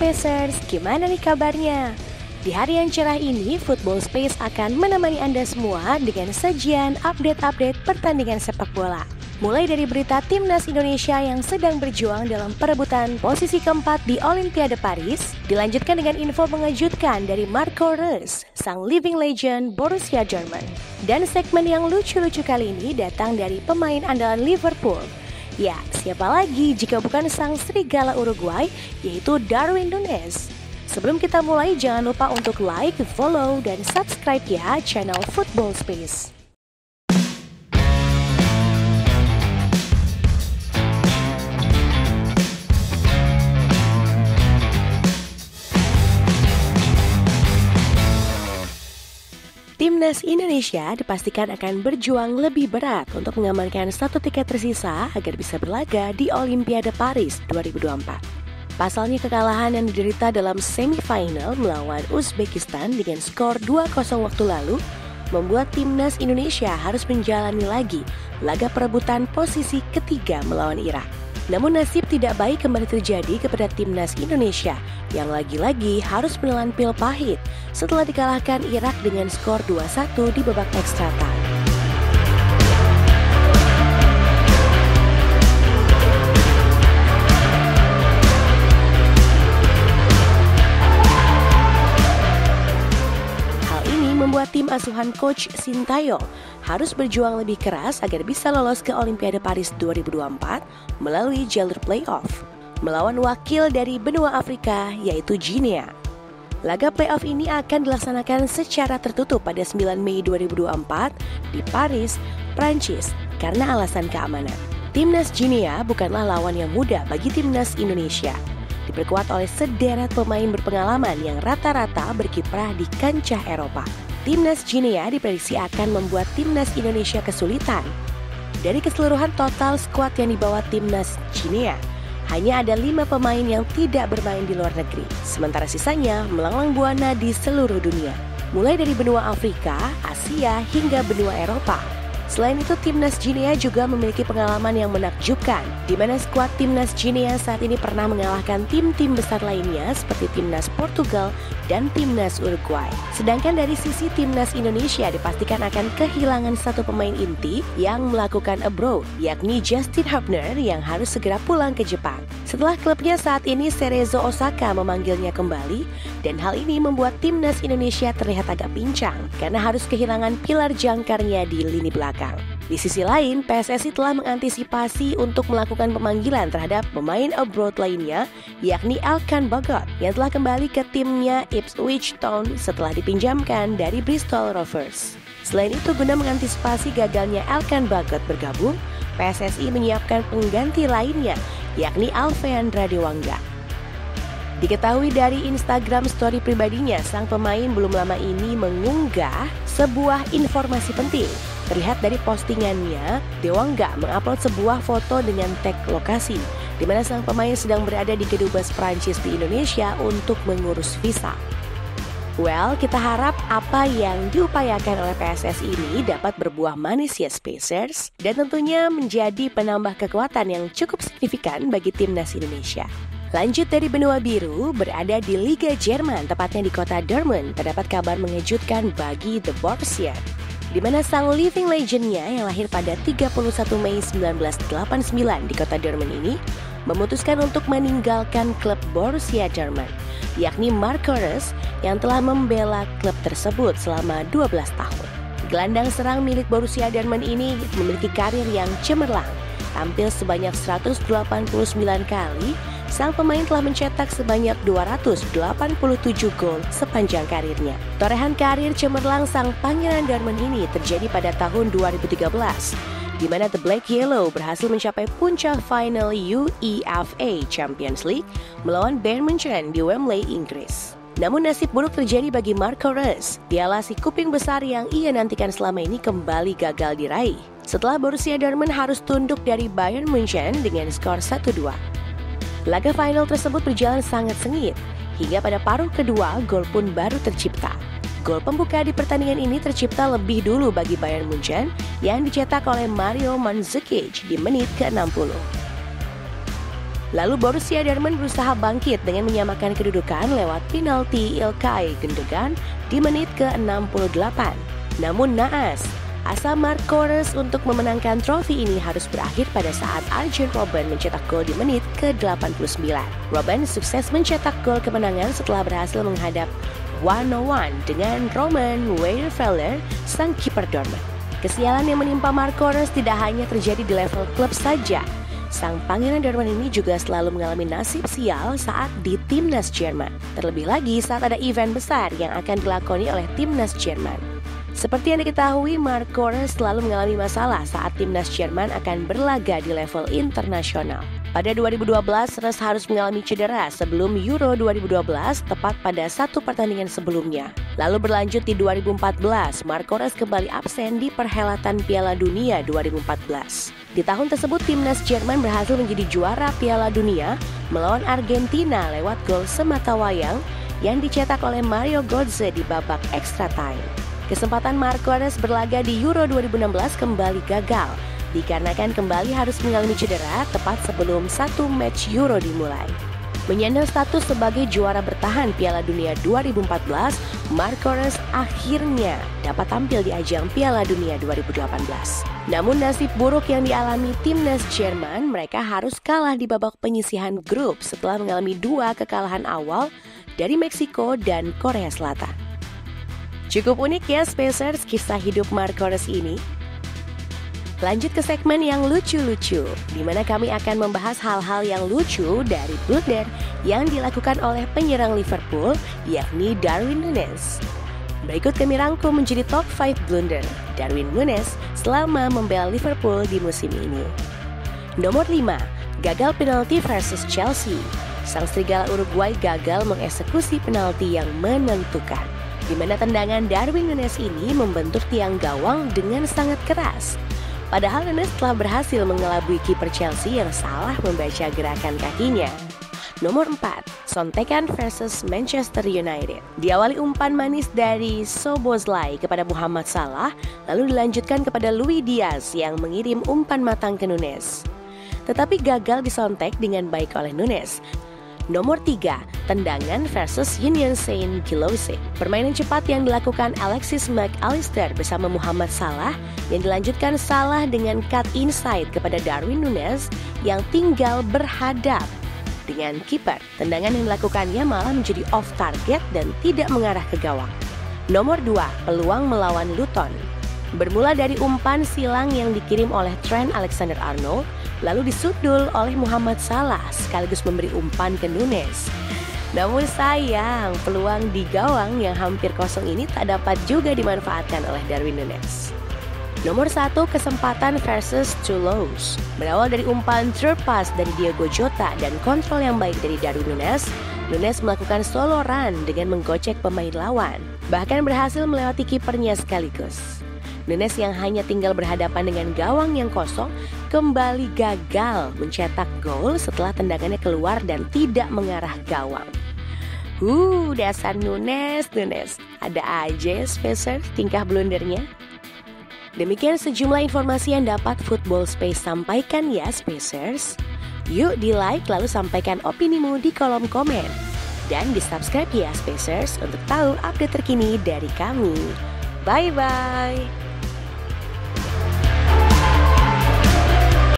Spacers, gimana nih kabarnya? Di hari yang cerah ini, Football Space akan menemani Anda semua dengan sajian update-update pertandingan sepak bola. Mulai dari berita timnas Indonesia yang sedang berjuang dalam perebutan posisi keempat di Olimpiade Paris, dilanjutkan dengan info mengejutkan dari Marco Reus, sang living legend Borussia Dortmund. Dan segmen yang lucu-lucu kali ini datang dari pemain andalan Liverpool. Ya, siapa lagi jika bukan sang serigala Uruguay, yaitu Darwin Núñez. Sebelum kita mulai, jangan lupa untuk like, follow, dan subscribe ya channel Football Space. Timnas Indonesia dipastikan akan berjuang lebih berat untuk mengamankan satu tiket tersisa agar bisa berlaga di Olimpiade Paris 2024. Pasalnya kekalahan yang diderita dalam semifinal melawan Uzbekistan dengan skor 2-0 waktu lalu membuat timnas Indonesia harus menjalani lagi laga perebutan posisi ketiga melawan Irak. Namun nasib tidak baik kembali terjadi kepada timnas Indonesia yang lagi-lagi harus menelan pil pahit setelah dikalahkan Irak dengan skor 2-1 di babak ekstra time. Membuat tim asuhan Coach Sintayong harus berjuang lebih keras agar bisa lolos ke Olimpiade Paris 2024 melalui jalur playoff melawan wakil dari benua Afrika yaitu Guinea. Laga playoff ini akan dilaksanakan secara tertutup pada 9 Mei 2024 di Paris, Prancis karena alasan keamanan. Timnas Guinea bukanlah lawan yang mudah bagi timnas Indonesia. Diperkuat oleh sederet pemain berpengalaman yang rata-rata berkiprah di kancah Eropa. Timnas Guinea diprediksi akan membuat timnas Indonesia kesulitan. Dari keseluruhan total skuad yang dibawa timnas Guinea, hanya ada 5 pemain yang tidak bermain di luar negeri. Sementara sisanya melanglang buana di seluruh dunia, mulai dari benua Afrika, Asia, hingga benua Eropa. Selain itu, timnas Guinea juga memiliki pengalaman yang menakjubkan, di mana skuad timnas Guinea saat ini pernah mengalahkan tim-tim besar lainnya seperti timnas Portugal dan timnas Uruguay. Sedangkan dari sisi timnas Indonesia dipastikan akan kehilangan satu pemain inti yang melakukan abroad, yakni Justin Hubner yang harus segera pulang ke Jepang. Setelah klubnya saat ini Cerezo Osaka memanggilnya kembali, dan hal ini membuat timnas Indonesia terlihat agak pincang karena harus kehilangan pilar jangkarnya di lini belakang. Di sisi lain, PSSI telah mengantisipasi untuk melakukan pemanggilan terhadap pemain abroad lainnya, yakni Elkan Bagot yang telah kembali ke timnya Ipswich Town setelah dipinjamkan dari Bristol Rovers. Selain itu, guna mengantisipasi gagalnya Elkan Bagot bergabung, PSSI menyiapkan pengganti lainnya, yakni Alfeandra Dewangga. Diketahui dari Instagram story pribadinya, sang pemain belum lama ini mengunggah sebuah informasi penting. Terlihat dari postingannya, Dewangga mengupload sebuah foto dengan tag lokasi, di mana sang pemain sedang berada di kedubes Prancis di Indonesia untuk mengurus visa. Well, kita harap apa yang diupayakan oleh PSSI ini dapat berbuah manis ya Spacers, dan tentunya menjadi penambah kekuatan yang cukup signifikan bagi timnas Indonesia. Lanjut dari benua biru, berada di Liga Jerman, tepatnya di kota Dortmund, terdapat kabar mengejutkan bagi The Borussia, di mana sang living legendnya yang lahir pada 31 Mei 1989 di kota Dortmund ini memutuskan untuk meninggalkan klub Borussia Dortmund, yakni Marco Reus yang telah membela klub tersebut selama 12 tahun. Gelandang serang milik Borussia Dortmund ini memiliki karir yang cemerlang. Tampil sebanyak 189 kali, sang pemain telah mencetak sebanyak 287 gol sepanjang karirnya. Torehan karir cemerlang sang pangeran Dortmund ini terjadi pada tahun 2013, di mana The Black Yellow berhasil mencapai puncak final UEFA Champions League melawan Bayern Munchen di Wembley, Inggris. Namun nasib buruk terjadi bagi Marco Reus. Piala si kuping besar yang ia nantikan selama ini kembali gagal diraih setelah Borussia Dortmund harus tunduk dari Bayern Munchen dengan skor 1-2. Laga final tersebut berjalan sangat sengit, hingga pada paruh kedua gol pun baru tercipta. Gol pembuka di pertandingan ini tercipta lebih dulu bagi Bayern Munchen yang dicetak oleh Mario Mandzukic di menit ke-60. Lalu Borussia Dortmund berusaha bangkit dengan menyamakan kedudukan lewat penalti Ilkay Gundogan di menit ke-68. Namun naas, asa Marc Kores untuk memenangkan trofi ini harus berakhir pada saat Arjen Robben mencetak gol di menit ke-89. Robben sukses mencetak gol kemenangan setelah berhasil menghadap 1-1 dengan Roman Weidenfeller, sang kiper Dortmund. Kesialan yang menimpa Marc Kores tidak hanya terjadi di level klub saja. Sang pangeran Dortmund ini juga selalu mengalami nasib sial saat di timnas Jerman. Terlebih lagi saat ada event besar yang akan dilakoni oleh timnas Jerman. Seperti yang diketahui, Marc Kores selalu mengalami masalah saat timnas Jerman akan berlaga di level internasional. Pada 2012, Rus harus mengalami cedera sebelum Euro 2012, tepat pada satu pertandingan sebelumnya. Lalu berlanjut di 2014, Marc Kores kembali absen di perhelatan Piala Dunia 2014. Di tahun tersebut, timnas Jerman berhasil menjadi juara Piala Dunia melawan Argentina lewat gol sematawayang yang dicetak oleh Mario Götze di babak extra time. Kesempatan Marc Kores berlaga di Euro 2016 kembali gagal, dikarenakan kembali harus mengalami cedera tepat sebelum satu match Euro dimulai. Menyandang status sebagai juara bertahan Piala Dunia 2014, Marc Kores akhirnya dapat tampil di ajang Piala Dunia 2018. Namun nasib buruk yang dialami timnas Jerman, mereka harus kalah di babak penyisihan grup setelah mengalami 2 kekalahan awal dari Meksiko dan Korea Selatan. Cukup unik ya Spacers kisah hidup Marc Kores ini. Lanjut ke segmen yang lucu-lucu, di mana kami akan membahas hal-hal yang lucu dari blunder yang dilakukan oleh penyerang Liverpool, yakni Darwin Núñez. Berikut kami rangkum menjadi top 5 blunder Darwin Núñez selama membela Liverpool di musim ini. Nomor 5, gagal penalti versus Chelsea. Sang serigala Uruguay gagal mengeksekusi penalti yang menentukan, di mana tendangan Darwin Núñez ini membentur tiang gawang dengan sangat keras. Padahal Núñez telah berhasil mengelabui kiper Chelsea yang salah membaca gerakan kakinya. Nomor 4, Sontekan versus Manchester United. Diawali umpan manis dari Szoboszlai kepada Muhammad Salah, lalu dilanjutkan kepada Luis Diaz yang mengirim umpan matang ke Núñez. Tetapi gagal disontek dengan baik oleh Núñez. Nomor 3, tendangan versus Union Saint-Gilloise. Permainan cepat yang dilakukan Alexis Mac Allister bersama Muhammad Salah yang dilanjutkan Salah dengan cut inside kepada Darwin Núñez yang tinggal berhadap dengan kiper. Tendangan yang dilakukannya malah menjadi off target dan tidak mengarah ke gawang. Nomor 2, peluang melawan Luton. Bermula dari umpan silang yang dikirim oleh Trent Alexander-Arnold, lalu disundul oleh Muhammad Salah sekaligus memberi umpan ke Núñez. Namun sayang, peluang di gawang yang hampir kosong ini tak dapat juga dimanfaatkan oleh Darwin Núñez. Nomor 1, kesempatan versus Toulouse. Berawal dari umpan third pass dari Diogo Jota dan kontrol yang baik dari Darwin Núñez, Núñez melakukan solo run dengan menggocek pemain lawan, bahkan berhasil melewati kipernya sekaligus. Núñez yang hanya tinggal berhadapan dengan gawang yang kosong kembali gagal mencetak gol setelah tendangannya keluar dan tidak mengarah gawang. Dasar Núñez. Ada aja ya Spacers tingkah blundernya. Demikian sejumlah informasi yang dapat Football Space sampaikan ya Spacers. Yuk di like lalu sampaikan opinimu di kolom komen. Dan di subscribe ya Spacers untuk tahu update terkini dari kami. Bye-bye.